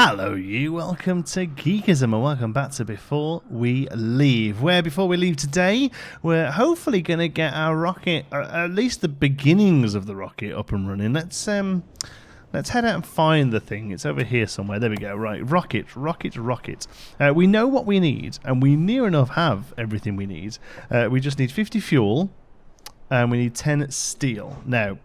Hello you, welcome to Geekism and welcome back to Before We Leave, where before we leave today we're hopefully going to get our rocket, or at least the beginnings of the rocket, up and running. Let's head out and find the thing. It's over here somewhere. There we go. Right, rocket. We know what we need and we near enough have everything we need. We just need 50 fuel and we need 10 steel. Now,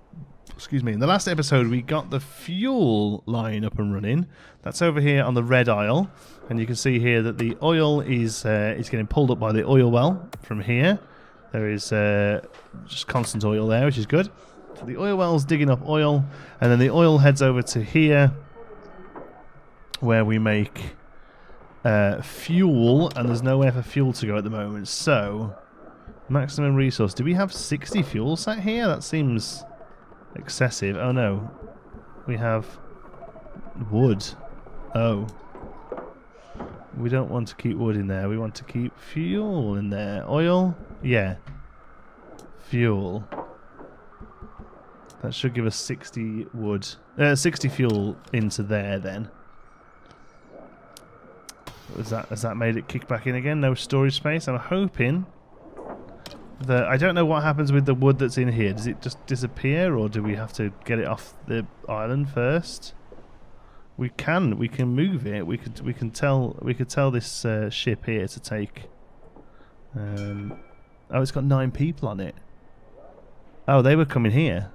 excuse me, in the last episode we got the fuel line up and running. That's over here on the red aisle, and you can see here that the oil is getting pulled up by the oil well from here. There is just constant oil there, which is good. So the oil well's digging up oil, and then the oil heads over to here where we make fuel, and there's nowhere for fuel to go at the moment. So maximum resource. Do we have 60 fuel sat here? That seems excessive. Oh no, we have wood. Oh, we don't want to keep wood in there. We want to keep fuel in there. Oil, yeah, fuel. That should give us 60 wood, 60 fuel into there. Then has that made it kick back in again? No storage space. I'm hoping that, I don't know what happens with the wood that's in here. Does it just disappear, or do we have to get it off the island first? We can move it. We could tell this ship here to take. Oh, it's got 9 people on it. Oh, they were coming here.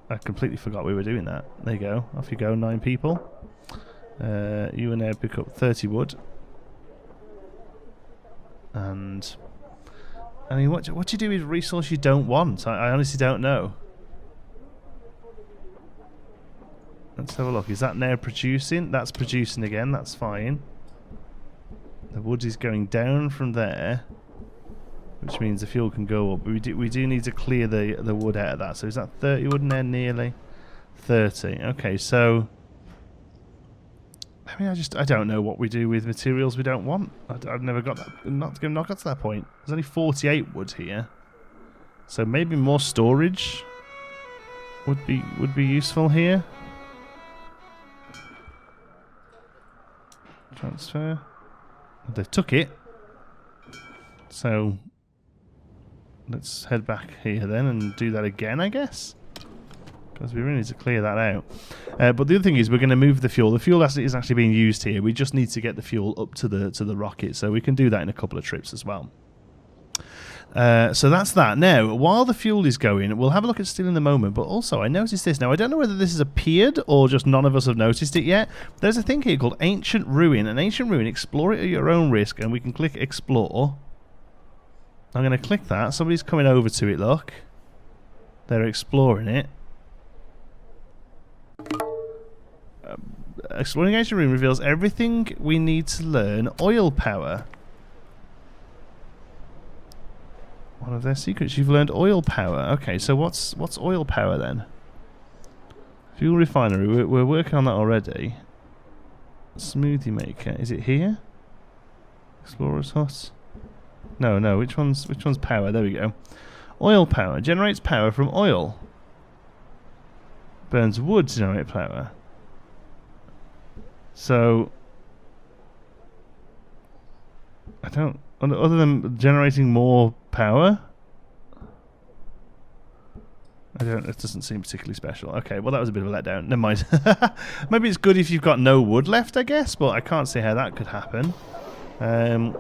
I completely forgot we were doing that. There you go. Off you go, 9 people. You and there pick up 30 wood. And I mean, what do you do with resource you don't want? I honestly don't know. Let's have a look. Is that now producing? That's producing again. That's fine. The wood is going down from there, which means the fuel can go up. We do need to clear the wood out of that. So is that 30 wood in there? Nearly 30. Okay, so I mean, I don't know what we do with materials we don't want. I've never got that. Not got to that point. There's only 48 wood here, so maybe more storage would be useful here. Transfer. They took it, so let's head back here then and do that again, I guess, because we really need to clear that out. But the other thing is, we're going to move the fuel. The fuel is actually being used here. We just need to get the fuel up to the rocket, so we can do that in a couple of trips as well. So that's that. Now, while the fuel is going, we'll have a look at steel in a moment, but also I noticed this. Now, I don't know whether this has appeared or just none of us have noticed it yet. There's a thing here called Ancient Ruin. An Ancient Ruin, explore it at your own risk, and we can click Explore. I'm going to click that. Somebody's coming over to it, look. They're exploring it. Exploring Ancient Ruin reveals everything we need to learn oil power. One of their secrets. You've learned oil power. Okay, so what's oil power then? Fuel refinery. We're working on that already. Smoothie maker. Is it here? Explorer's hut. No. Which one's power? There we go. Oil power generates power from oil. Burns wood to generate power. So I don't. Other than generating more power, it doesn't seem particularly special. Okay, well that was a bit of a letdown. Never mind. Maybe it's good if you've got no wood left, I guess, but I can't see how that could happen.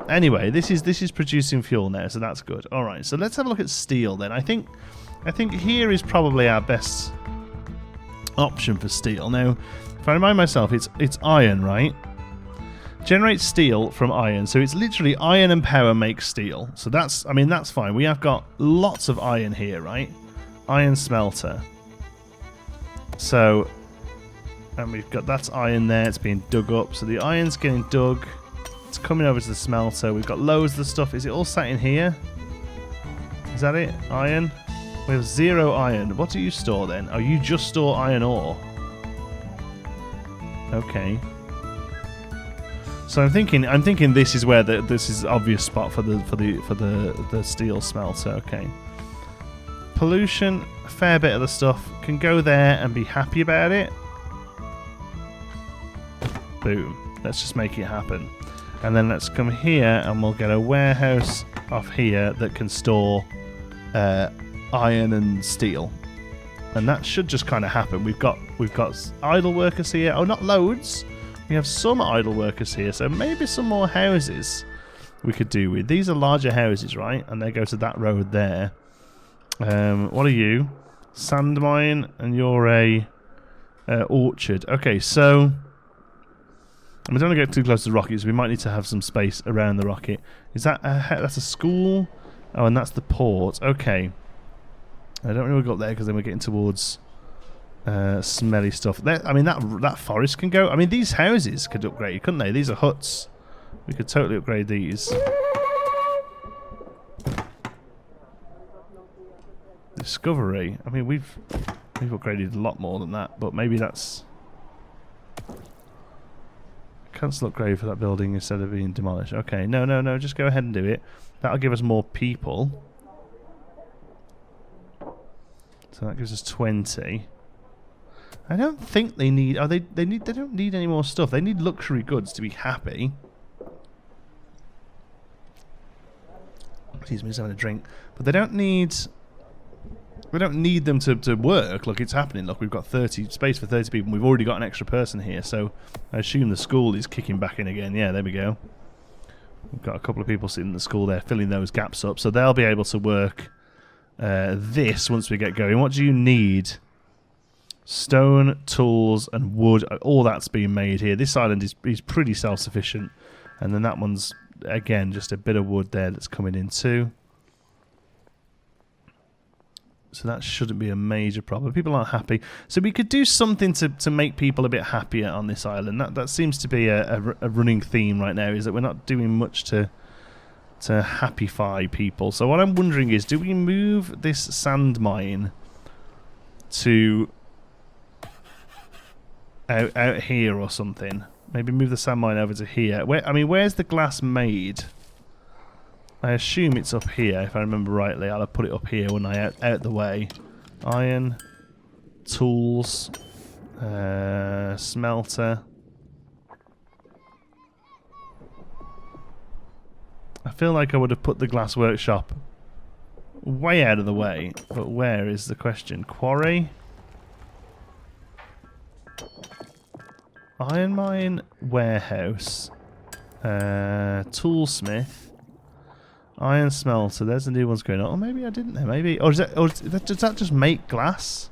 Anyway, this is producing fuel now, so that's good. All right, so let's have a look at steel then. I think here is probably our best option for steel. Now, if I remind myself, it's iron, right? Generates steel from iron, so it's literally iron and power makes steel. So that's fine. We have got lots of iron here, right? Iron smelter. So, and we've got, that's iron there. It's being dug up. So the iron's getting dug. It's coming over to the smelter. We've got loads of the stuff. Is it all sat in here? Is that it? Iron? We have 0 iron. What do you store then? Oh, you just store iron ore. Okay. So I'm thinking this is where this is obvious spot for the steel smelter. Okay. Pollution, a fair bit of the stuff can go there and be happy about it. Boom. Let's just make it happen. And then let's come here and we'll get a warehouse off here that can store iron and steel. And that should just kind of happen. We've got idle workers here. Oh, not loads. We have some idle workers here, so maybe some more houses we could do with. These are larger houses, right? And they go to that road there. What are you? Sand mine, and you're a orchard. Okay, so we don't want to get too close to the rocket, so we might need to have some space around the rocket. Is that that's a school? Oh, and that's the port. Okay. I don't really go up there because then we're getting towards smelly stuff. I mean, that forest can go. I mean, these houses could upgrade, couldn't they? These are huts. We could totally upgrade these. Discovery. I mean, we've upgraded a lot more than that, but maybe that's... Cancel upgrade for that building instead of being demolished. Okay, no, just go ahead and do it. That'll give us more people. So that gives us 20. I don't think they need... Oh, they don't need any more stuff. They need luxury goods to be happy. Excuse me, just having a drink. But they don't need... We don't need them to work. Look, it's happening. Look, we've got space for 30 people. And we've already got an extra person here. So I assume the school is kicking back in again. Yeah, there we go. We've got a couple of people sitting in the school there, filling those gaps up. So they'll be able to work this once we get going. What do you need? Stone, tools, and wood. All that's being made here. This island is pretty self-sufficient. And then that one's, again, just a bit of wood there that's coming in too. So that shouldn't be a major problem. People aren't happy. So we could do something to make people a bit happier on this island. That seems to be a running theme right now, is that we're not doing much to happify people. So what I'm wondering is, do we move this sand mine to out here or something? Maybe move the sand mine over to here. Where's the glass made? I assume it's up here, if I remember rightly. I'll put it up here when I out the way. Iron, tools, smelter. I feel like I would have put the glass workshop way out of the way, but where is the question? Quarry? Iron mine, warehouse, toolsmith. Iron smelter, there's the new ones going on. Or maybe I didn't there, maybe. Or does that just make glass?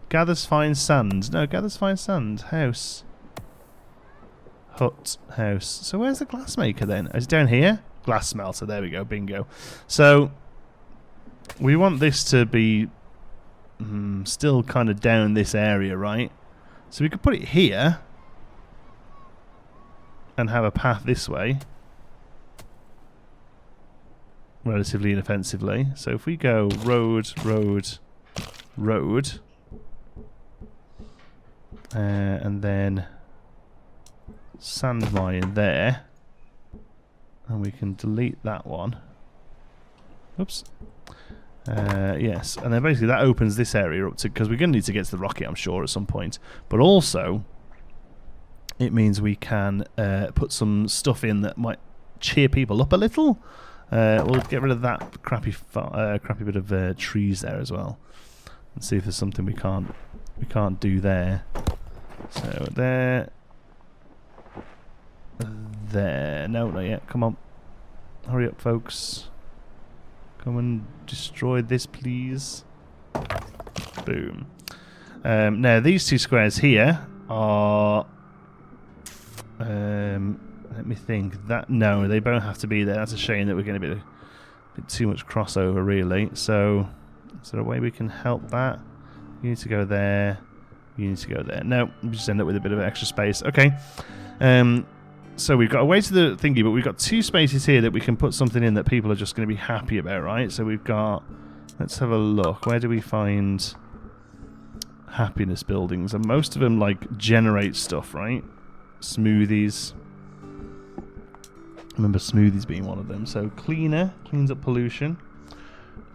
Gathers fine sand. No, gathers fine sand. House. Hut. House. So where's the glass maker then? Is it down here? Glass smelter, there we go, bingo. So, we want this to be still kind of down this area, right? So we could put it here and have a path this way. Relatively inoffensively. So if we go road, road, road, and then sand mine there, and we can delete that one. Oops. Yes, and then basically that opens this area up to, because we're going to need to get to the rocket, I'm sure, at some point. But also, it means we can put some stuff in that might cheer people up a little. We'll get rid of that crappy bit of trees there as well, and see if there's something we can't do there. So there, no, not yet. Come on, hurry up, folks. Come and destroy this, please. Boom. Now these two squares here are. Let me think. No, they don't have to be there. That's a shame that we're going to be a bit too much crossover, really. So, is there a way we can help that? You need to go there. You need to go there. No, we just end up with a bit of extra space. Okay. So we've got a way to the thingy, but we've got two spaces here that we can put something in that people are just going to be happy about, right? So we've got... Let's have a look. Where do we find happiness buildings? And most of them, like, generate stuff, right? Smoothies. I remember smoothies being one of them. So cleaner, cleans up pollution.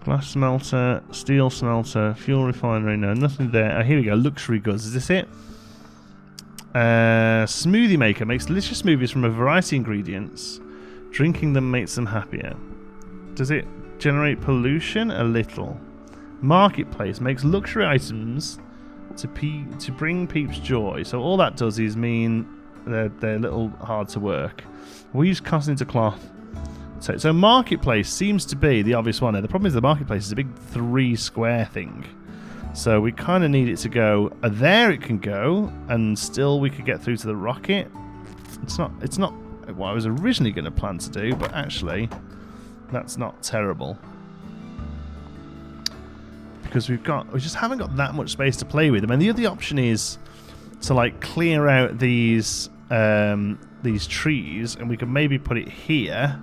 Glass smelter, steel smelter, fuel refinery. No, nothing there. Oh, here we go. Luxury goods. Is this it? Smoothie maker makes delicious smoothies from a variety of ingredients. Drinking them makes them happier. Does it generate pollution? A little. Marketplace makes luxury items to bring peeps joy. So all that does is mean they're a little hard to work. We use cotton into cloth. So marketplace seems to be the obvious one. Now, the problem is the marketplace is a big 3 square thing. So we kind of need it to go there. It can go, and still we could get through to the rocket. It's not what I was originally going to plan to do, but actually that's not terrible. Because we just haven't got that much space to play with. I mean, the other option is to like clear out these trees, and we can maybe put it here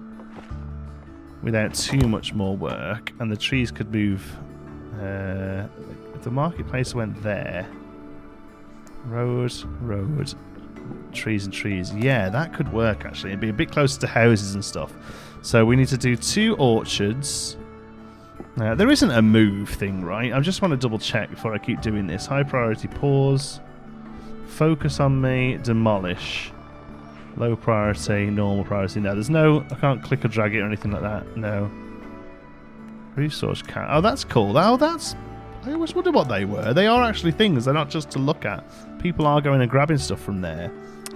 without too much more work, and the trees could move. If the marketplace went there, road, trees and trees. Yeah, that could work actually. It'd be a bit closer to houses and stuff. So we need to do 2 orchards. There isn't a move thing, right? I just want to double check before I keep doing this. High priority, pause. Focus on me, demolish. Low priority, normal priority. No, there's no... I can't click or drag it or anything like that. No. Resource count. Oh, that's cool. Oh, that's... I always wondered what they were. They are actually things. They're not just to look at. People are going and grabbing stuff from there.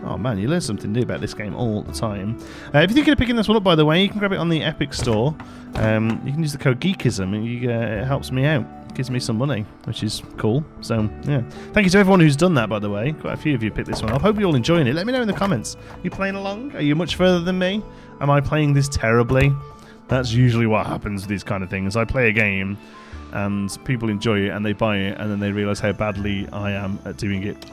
Oh man, you learn something new about this game all the time. If you're thinking of picking this one up, by the way, you can grab it on the Epic Store. You can use the code Geekism, and it helps me out. It gives me some money, which is cool. So, yeah. Thank you to everyone who's done that, by the way. Quite a few of you picked this one up. Hope you're all enjoying it. Let me know in the comments. Are you playing along? Are you much further than me? Am I playing this terribly? That's usually what happens with these kind of things. I play a game, and people enjoy it, and they buy it, and then they realise how badly I am at doing it.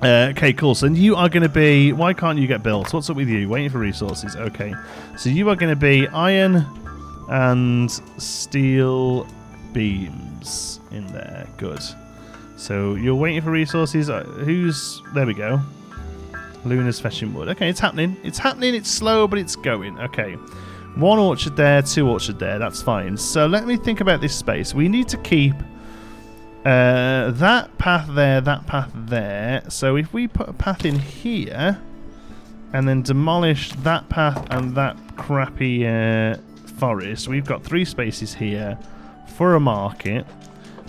Okay, cool. So you are going to be... Why can't you get built? What's up with you? Waiting for resources. Okay. So you are going to be iron and steel beams in there. Good. So you're waiting for resources. Who's... There we go. Luna's fetching wood. Okay, it's happening. It's happening. It's slow, but it's going. Okay. 1 orchard there, 2 orchard there. That's fine. So let me think about this space. We need to keep... that path there, that path there. So if we put a path in here and then demolish that path and that crappy forest, we've got 3 spaces here for a market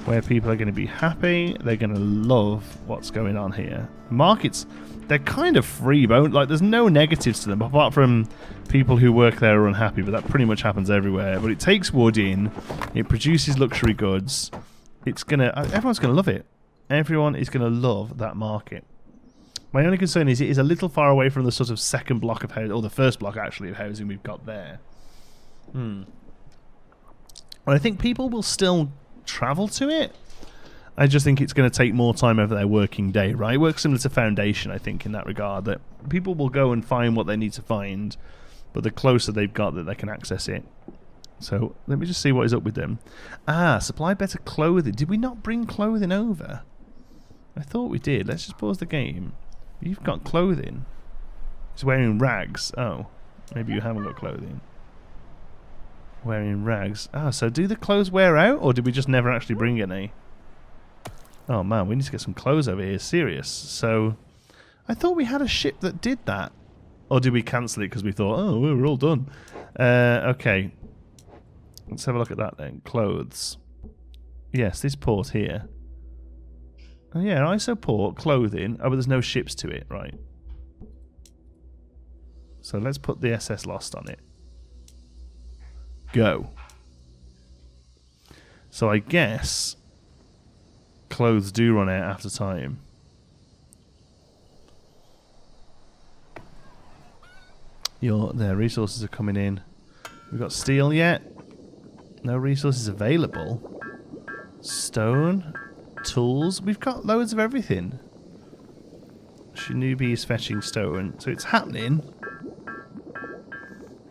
where people are going to be happy. They're going to love what's going on here. Markets, they're kind of free, but like there's no negatives to them apart from people who work there are unhappy, but that pretty much happens everywhere. But it takes wood in, it produces luxury goods. Everyone's gonna love it. Everyone is gonna love that market. My only concern is it is a little far away from the sort of second block of housing, or the first block actually of housing we've got there. And I think people will still travel to it. I just think it's going to take more time over their working day, right? It works similar to Foundation, I think, in that regard, that people will go and find what they need to find, but the closer they've got that they can access it. So let me just see what is up with them. Supply better clothing. Did we not bring clothing over? I thought we did. Let's just pause the game. You've got clothing. He's wearing rags. Oh, maybe you haven't got clothing. Wearing rags. So do the clothes wear out, or did we just never actually bring any? Oh man, we need to get some clothes over here. Serious. So I thought we had a ship that did that. Or did we cancel it because we thought, oh, we're all done? Okay. Let's have a look at that then. Clothes. Yes, this port here. Oh yeah, ISO port, clothing. Oh, but there's no ships to it, right? So let's put the SS Lost on it. Go. So I guess clothes do run out after time. Their resources are coming in. We've got steel yet. No resources available. Stone. Tools. We've got loads of everything. Shinobi is fetching stone. So it's happening.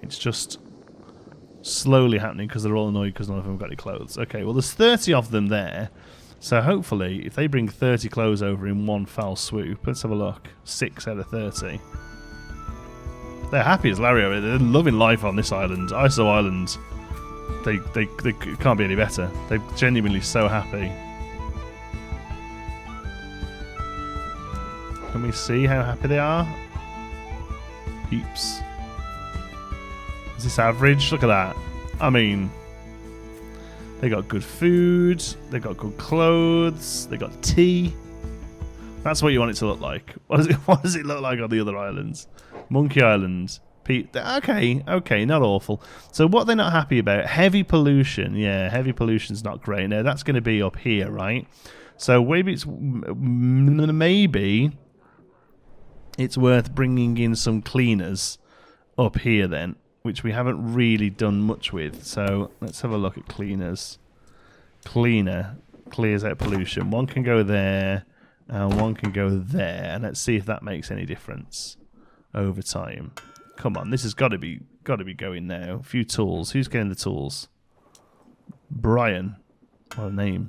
It's just slowly happening because they're all annoyed because none of them have got any clothes. Okay, well there's 30 of them there. So hopefully if they bring 30 clothes over in one foul swoop, let's have a look. 6 out of 30. They're happy as Larry over there. They're loving life on this island. ISO Island. They can't be any better. They're genuinely so happy. Can we see how happy they are? Peeps. Is this average? Look at that. I mean, they got good food, they got good clothes, they got tea. That's what you want it to look like. What does it look like on the other islands? Monkey Island. Okay, not awful. So what they're not happy about? Heavy pollution. Yeah, heavy pollution's not great. Now that's going to be up here, right? So maybe it's worth bringing in some cleaners up here then, which we haven't really done much with. So let's have a look at cleaners. Cleaner clears out pollution. One can go there, and one can go there. And let's see if that makes any difference over time. Come on, this has got to be going now. A few tools. Who's getting the tools? Brian. What a name.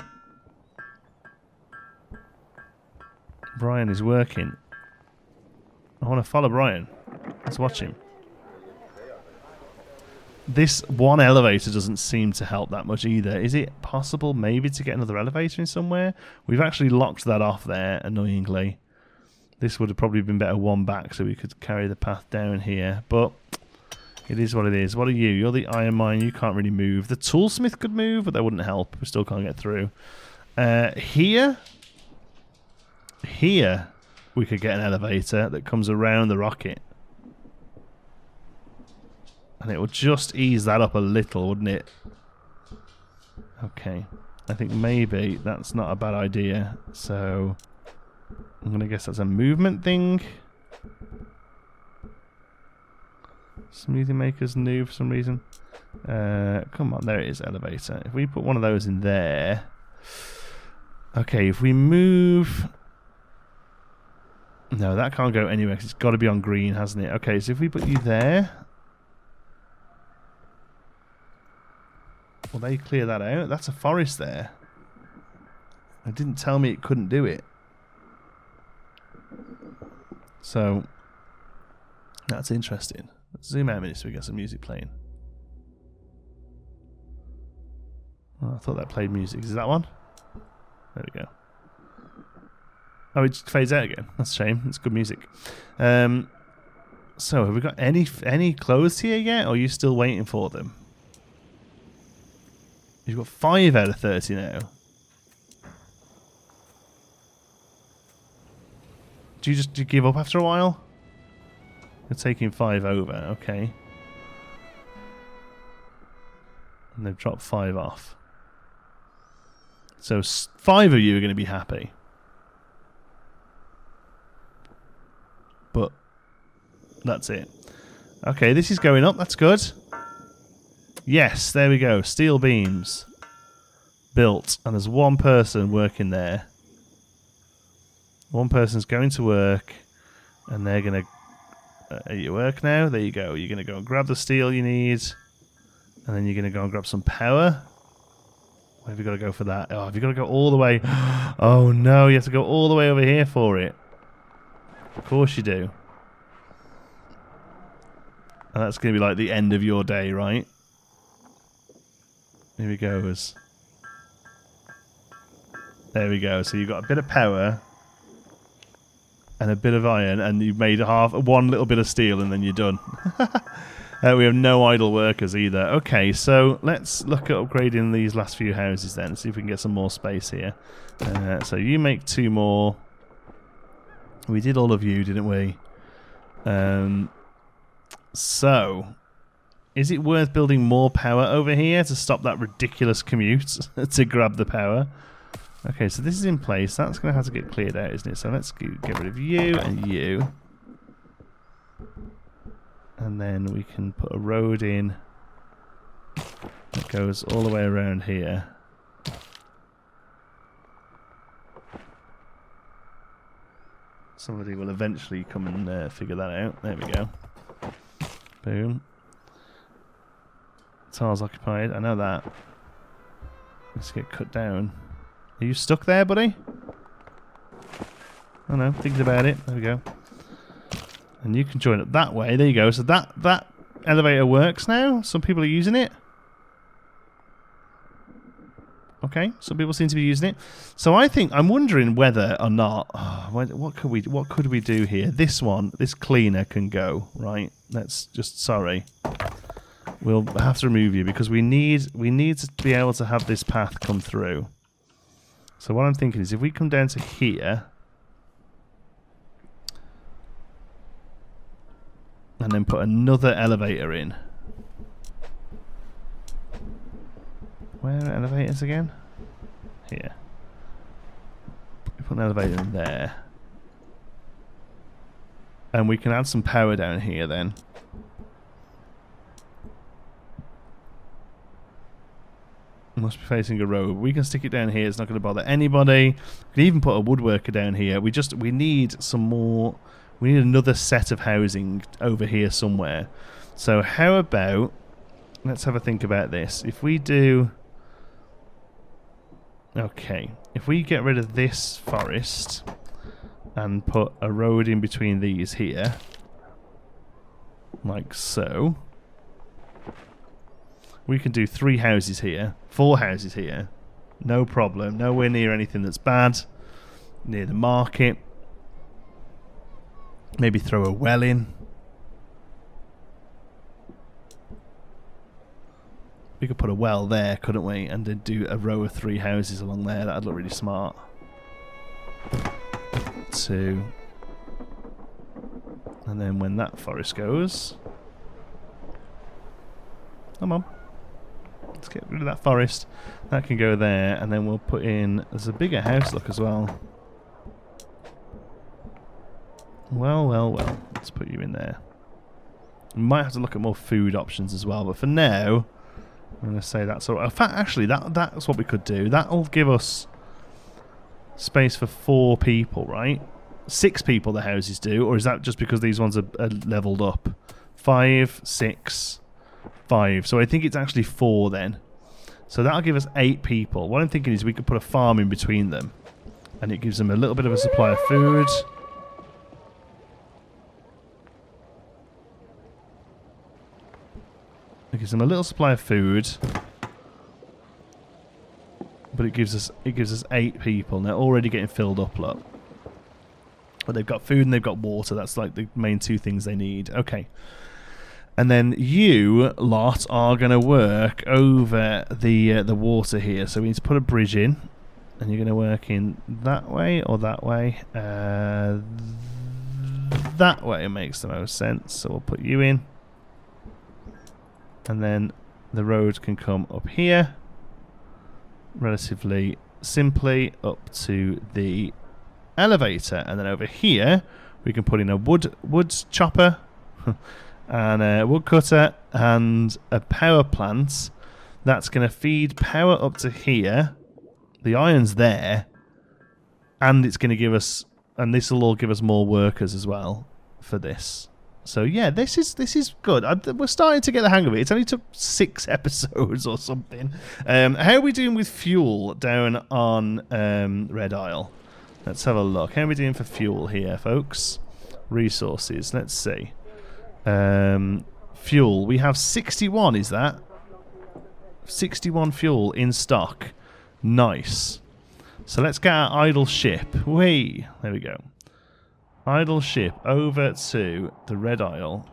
Brian is working. I want to follow Brian. Let's watch him. This one elevator doesn't seem to help that much either. Is it possible maybe to get another elevator in somewhere? We've actually locked that off there, annoyingly. This would have probably been better one back so we could carry the path down here. But it is what it is. What are you? You're the iron mine. You can't really move. The toolsmith could move, but that wouldn't help. We still can't get through. Here we could get an elevator that comes around the rocket. And it will just ease that up a little, wouldn't it? Okay. I think maybe that's not a bad idea. So I'm going to guess that's a movement thing. Smoothie maker's new for some reason. Come on, there it is, elevator. If we put one of those in there. Okay, if we move... No, that can't go anywhere because it's got to be on green, hasn't it? Okay, so if we put you there... Will they clear that out? That's a forest there. It didn't tell me it couldn't do it. So, that's interesting. Let's zoom out a minute so we get some music playing. Oh, I thought that played music. Is that one? There we go. Oh, it just fades out again. That's a shame. It's good music. So, have we got any clothes here yet, or are you still waiting for them? You've got 5 out of 30 now. Do you just give up after a while? You're taking 5 over, okay. And they've dropped 5 off. So 5 of you are going to be happy. But that's it. Okay, this is going up. That's good. Yes, there we go. Steel beams. Built. And there's one person working there. One person's going to work. And they're going to... are you at work now? There you go. You're going to go and grab the steel you need. And then you're going to go and grab some power. Where have you got to go for that? Oh, have you got to go all the way? Oh no, you have to go all the way over here for it. Of course you do. And that's going to be like the end of your day, right? Here we go. There we go. So you've got a bit of power and a bit of iron, and you've made one little bit of steel, and then you're done. We have no idle workers either. Okay, so let's look at upgrading these last few houses then. See if we can get some more space here. So you make 2 more. We did all of you, didn't we? So... is it worth building more power over here to stop that ridiculous commute to grab the power? Okay, so this is in place. That's going to have to get cleared out, isn't it? So let's get rid of you and you. And then we can put a road in that goes all the way around here. Somebody will eventually come and figure that out. There we go. Boom. Tiles occupied. I know that. Let's get cut down. Are you stuck there, buddy? Oh no, thinking about it. There we go. And you can join up that way. There you go. So that elevator works now. Some people are using it. Okay, some people seem to be using it. So I'm wondering whether or not what could we do here? This cleaner can go, right? Let's just we'll have to remove you because we need to be able to have this path come through. So what I'm thinking is if we come down to here and then put another elevator in. Where are elevators again? Here. Put an elevator in there. And we can add some power down here then. Must be facing a road. We can stick it down here. It's not going to bother anybody. We can even put a woodworker down here. We need some more. We need another set of housing over here somewhere. So how about, let's have a think about this. If we do... Okay, if we get rid of this forest and put a road in between these here, like so, we can do 3 houses here, 4 houses here, no problem, nowhere near anything that's bad, near the market, maybe throw a well in. We could put a well there, couldn't we? And then do a row of 3 houses along there. That'd look really smart. 2. And then when that forest goes... Come on. Let's get rid of that forest. That can go there. And then we'll put in... There's a bigger house look as well. Well. Let's put you in there. We might have to look at more food options as well. But for now... I'm going to say that's all right. In fact, actually, that's what we could do. That'll give us space for 4 people, right? 6 people the houses do, or is that just because these ones are leveled up? 5, 6, 5. So I think it's actually 4 then. So that'll give us 8 people. What I'm thinking is we could put a farm in between them, and it gives them a little bit of a supply of food. It gives them a little supply of food, but it gives us 8 people. And they're already getting filled up, look. But they've got food and they've got water. That's like the main 2 things they need. Okay. And then you lot are going to work over the water here. So we need to put a bridge in, and you're going to work in that way or that way. That way makes the most sense. So we'll put you in. And then the road can come up here relatively simply up to the elevator. And then over here we can put in a wood chopper and a wood cutter and a power plant. That's going to feed power up to here. The iron's there. And it's going to give us... And this will all give us more workers as well for this. So yeah, this is good. We're starting to get the hang of it. It's only took 6 episodes or something. How are we doing with fuel down on Red Isle? Let's have a look. How are we doing for fuel here, folks? Resources. Let's see. Fuel. We have 61. Is that 61 fuel in stock? Nice. So let's get our idle ship. Whee! There we go. Idle ship over to the Red Isle.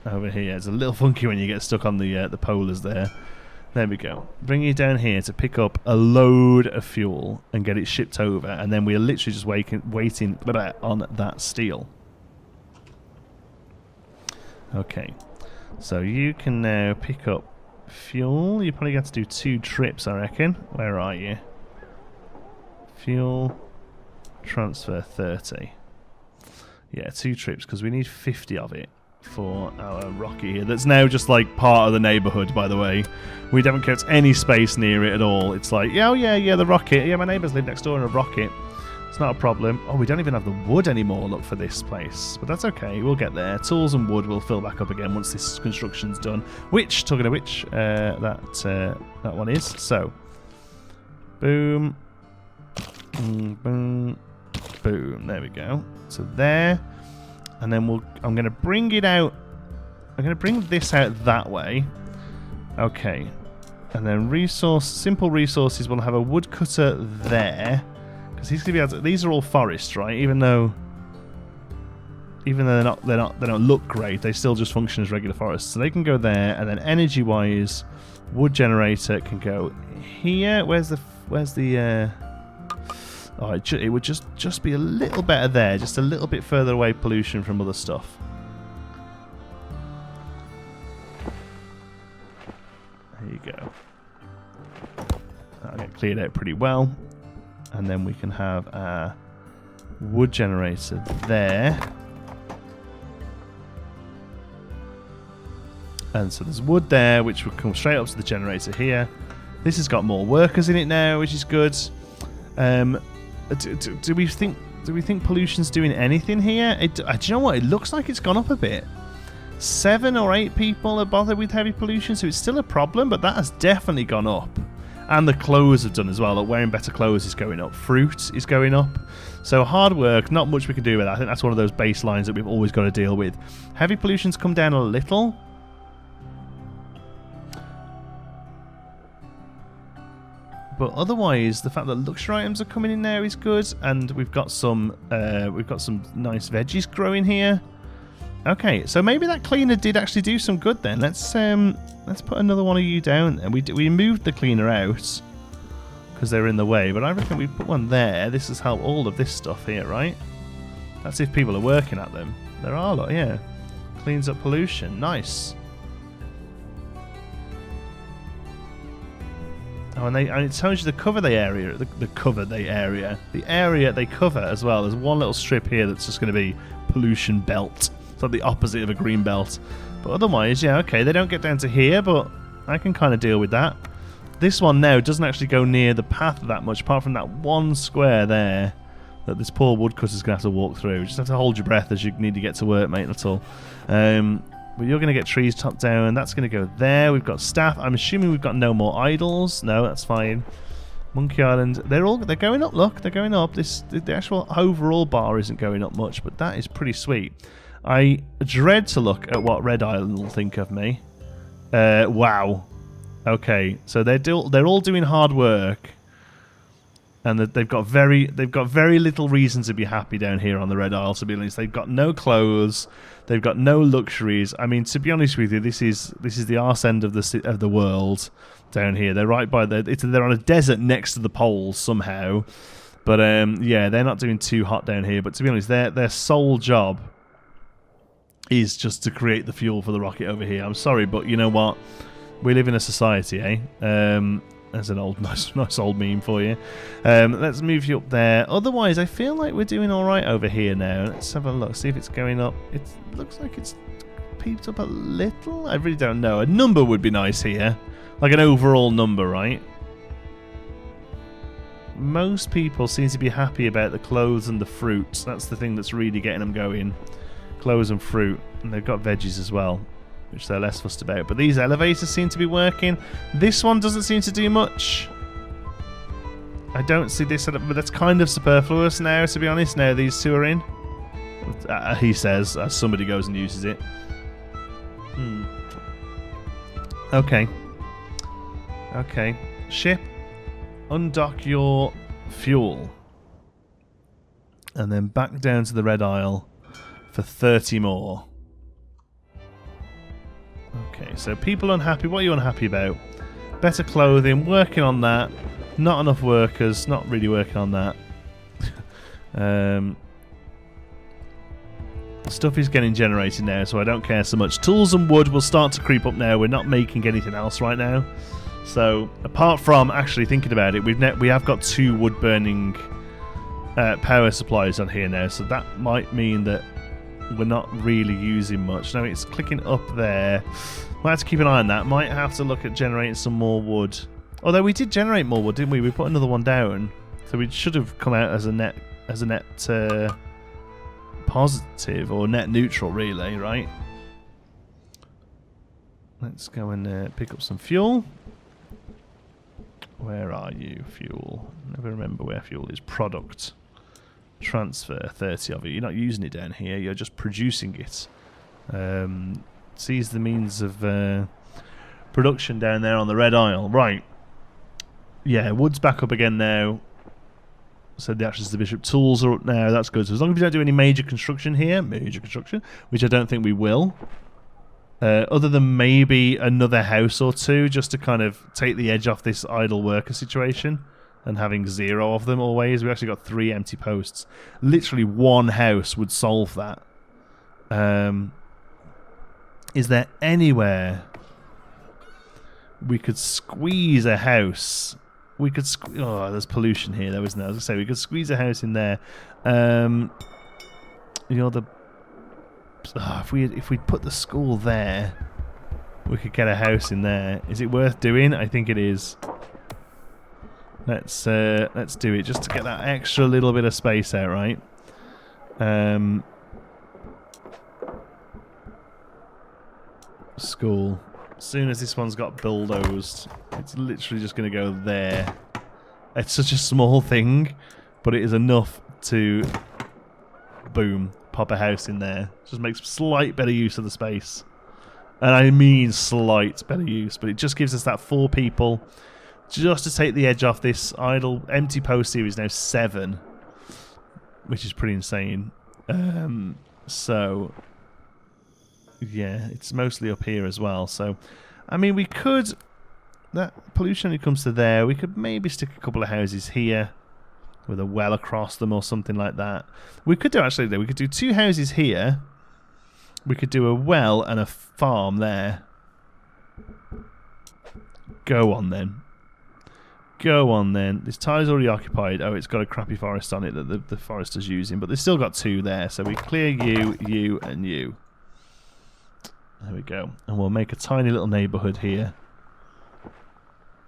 Over here. It's a little funky when you get stuck on the polars there. There we go. Bring you down here to pick up a load of fuel and get it shipped over. And then we're literally just waiting on that steel. Okay. So you can now pick up fuel. You probably got to do 2 trips, I reckon. Where are you? Fuel... Transfer 30. Yeah, 2 trips because we need 50 of it for our rocket here. That's now just like part of the neighbourhood, by the way. We haven't kept any space near it at all. It's like, yeah, the rocket. Yeah, my neighbours live next door in a rocket. It's not a problem. Oh, we don't even have the wood anymore, look, for this place. But that's okay. We'll get there. Tools and wood will fill back up again once this construction's done. Which, talking of which, that one is. So, boom. Boom. Boom, there we go. So there, and then I'm going to bring it out. I'm going to bring this out that way. Okay, And then simple resources will have a woodcutter there. Because he's going to be able to... These are all forests, right? Even though they don't look great, they still just function as regular forests. So they can go there, and then energy-wise, wood generator can go here. Where's the oh, it would just be a little better there, just a little bit further away pollution from other stuff. There you go. That'll get cleared out pretty well. And then we can have a wood generator there. And so there's wood there, which will come straight up to the generator here. This has got more workers in it now, which is good. Do we think pollution's doing anything here? Do you know what? It looks like it's gone up a bit. 7 or 8 people are bothered with heavy pollution, so it's still a problem, but that has definitely gone up. And the clothes have done as well. Like wearing better clothes is going up. Fruit is going up. So hard work, not much we can do with that. I think that's one of those baselines that we've always got to deal with. Heavy pollution's come down a little. But otherwise, the fact that luxury items are coming in there is good, and we've got some nice veggies growing here. Okay, so maybe that cleaner did actually do some good then. Let's put another one of you down. And we moved the cleaner out because they were in the way, but I reckon we put one there. This has helped all of this stuff here, right? That's if people are working at them. There are a lot, yeah. Cleans up pollution. Nice. Oh, and it tells you the cover they area, the area they cover as well. There's one little strip here that's just going to be pollution belt. It's like the opposite of a green belt. But otherwise, yeah, okay, they don't get down to here, but I can kind of deal with that. This one now doesn't actually go near the path that much, apart from that one square there that this poor woodcutter's going to have to walk through. You just have to hold your breath as you need to get to work, mate, that's all. But you're going to get trees chopped down. That's going to go there. We've got staff. I'm assuming we've got no more idols. No, that's fine. Monkey Island. They're going up. Look, they're going up. The actual overall bar isn't going up much, but that is pretty sweet. I dread to look at what Red Island will think of me. Wow. Okay, so they're all doing hard work, and they've got very little reason to be happy down here on the Red Isle. To be honest, they've got no clothes, they've got no luxuries. I mean, to be honest with you, this is the arse end of the world down here. They're right by they're on a desert next to the poles somehow, but yeah, they're not doing too hot down here. But to be honest, their sole job is just to create the fuel for the rocket over here. I'm sorry, but you know what? We live in a society, eh? There's an old, nice old meme for you. Let's move you up there. Otherwise, I feel like we're doing all right over here now. Let's have a look, see if it's going up. It looks like it's peeped up a little. I really don't know. A number would be nice here, like an overall number, right? Most people seem to be happy about the clothes and the fruits. That's the thing that's really getting them going. Clothes and fruit, and they've got veggies as well, which they're less fussed about. But these elevators seem to be working. This one doesn't seem to do much. I don't see this, but that's kind of superfluous now, to be honest. Now these two are in. He says, as somebody goes and uses it. Okay. Okay. Ship, undock your fuel. And then back down to the Red Isle for 30 more. Okay, so people unhappy. What are you unhappy about? Better clothing, working on that. Not enough workers, not really working on that. Stuff is getting generated now, so I don't care so much. Tools and wood will start to creep up now. We're not making anything else right now. So, apart from actually thinking about it, we have got 2 wood burning power supplies on here now, so that might mean that we're not really using much. No, it's clicking up there. We'll have to keep an eye on that. Might have to look at generating some more wood. Although we did generate more wood, didn't we? We put another one down, so we should have come out as a net positive or net neutral, really, right? Let's go and pick up some fuel. Where are you, fuel? Never remember where fuel is. Product. Transfer 30 of it. You're not using it down here, you're just producing it. Seize the means of production down there on the Red Isle. Right. Yeah, wood's back up again now. So the actions of the bishop tools are up now. That's good. So as long as we don't do any major construction here, which I don't think we will, other than maybe another house or two, just to kind of take the edge off this idle worker situation and having 0 of them always. We actually got 3 empty posts. Literally one house would solve that. Is there anywhere we could squeeze a house? We could oh, there's pollution here, though, isn't there? I was going to say, we could squeeze a house in there. You know, if we put the school there, we could get a house in there. Is it worth doing? I think it is. Let's do it, just to get that extra little bit of space out, right? School. As soon as this one's got bulldozed, it's literally just going to go there. It's such a small thing, but it is enough to, boom, pop a house in there. Just makes slight better use of the space. And I mean slight better use, but it just gives us that 4 people just to take the edge off this idle empty post series now 7, which is pretty insane. So yeah, it's mostly up here as well. So, I mean, we could... That pollution only comes to there. We could maybe stick a couple of houses here with a well across them or something like that. We could do, actually, we could do 2 houses here. We could do a well and a farm there. Go on, then. Go on, then. This tile's already occupied. Oh, it's got a crappy forest on it that the forester's using. But they've still got 2 there. So we clear you, you, and you. There we go. And we'll make a tiny little neighbourhood here.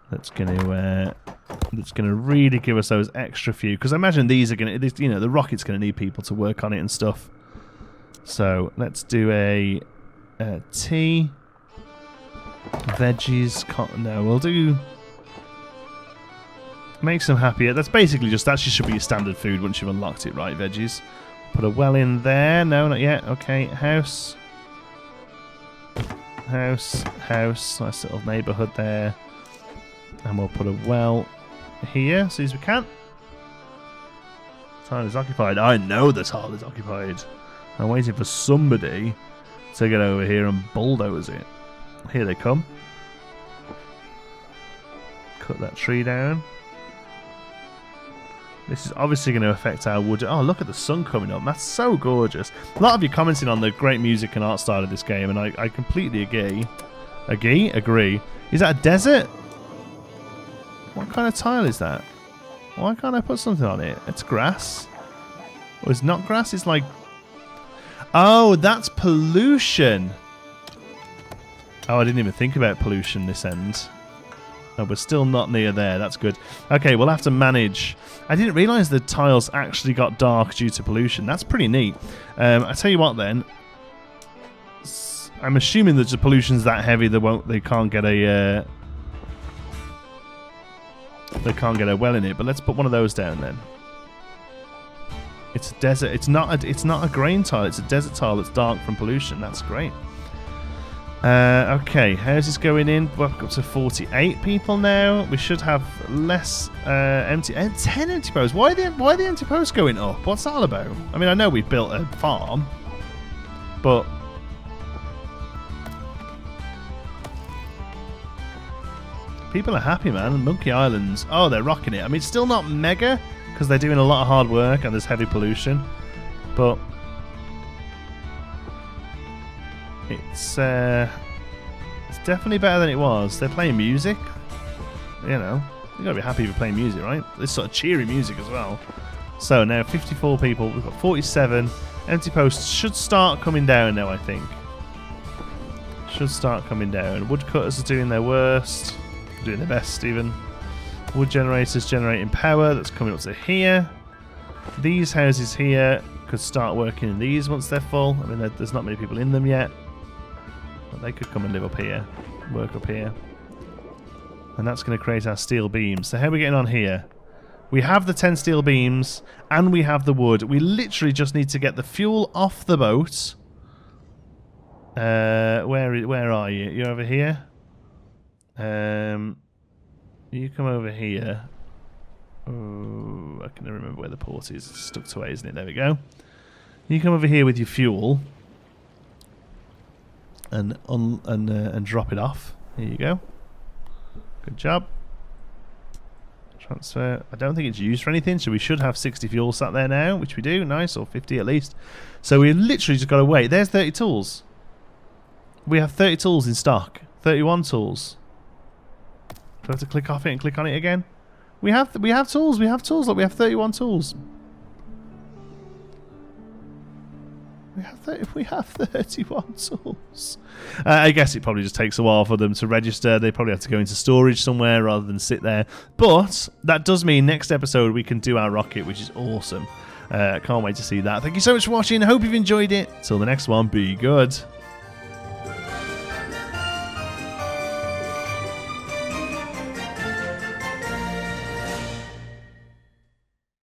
That's going to really give us those extra few. Because I imagine these are going to, you know, the rocket's going to need people to work on it and stuff. So let's do a tea, veggies. No, we'll do. Makes them happier. That's basically just, that should be your standard food once you've unlocked it, right? Veggies. Put a well in there. No, not yet. Okay, house. House. Nice little neighbourhood there. And we'll put a well here as soon as we can. Tile is occupied. I know the tile is occupied. I'm waiting for somebody to get over here and bulldoze it. Here they come. Cut that tree down. This is obviously going to affect our wood. Oh, look at the sun coming up. That's so gorgeous. A lot of you commenting on the great music and art style of this game, and I completely agree. Agree? Is that a desert? What kind of tile is that? Why can't I put something on it? It's grass. Or it's not grass, it's like... Oh, that's pollution. Oh, I didn't even think about pollution this end. Oh, we're still not near there. That's good. Okay, we'll have to manage. I didn't realise the tiles actually got dark due to pollution. That's pretty neat. I tell you what, then. I'm assuming that the pollution's that heavy they can't get a well in it. But let's put one of those down then. It's a desert. It's not a grain tile. It's a desert tile that's dark from pollution. That's great. Okay, how's this going in? We're up to 48 people now. We should have less 10 empty posts. Why are the empty posts going up? What's that all about? I mean, I know we've built a farm, but people are happy, man. Monkey Islands, oh, they're rocking it. I mean, it's still not mega because they're doing a lot of hard work and there's heavy pollution, but it's definitely better than it was. They're playing music. You know, you gotta be happy if you're playing music, right? This sort of cheery music as well. So now 54 people. We've got 47. Empty posts should start coming down now, I think. Should start coming down. Woodcutters are doing their worst. Doing their best, even. Wood generators generating power. That's coming up to here. These houses here could start working in these once they're full. I mean, there's not many people in them yet. But they could come and live up here. Work up here. And that's going to create our steel beams. So how are we getting on here? We have the 10 steel beams and we have the wood. We literally just need to get the fuel off the boat. Where are you? You're over here? You come over here. Oh, I can never remember where the port is. It's stuck away, isn't it? There we go. You come over here with your fuel and drop it off. Here you go. Good job. Transfer. I don't think it's used for anything, so we should have 60 fuel sat there now, which we do. Nice, or 50 at least. So we literally just got to wait. There's 30 tools. We have 30 tools in stock. 31 tools. Do I have to click off it and click on it again? We have tools. We have tools. Look, we have 31 tools. We have 31 tools. I guess it probably just takes a while for them to register. They probably have to go into storage somewhere rather than sit there. But that does mean next episode we can do our rocket, which is awesome. Can't wait to see that. Thank you so much for watching. Hope you've enjoyed it. Till the next one, be good.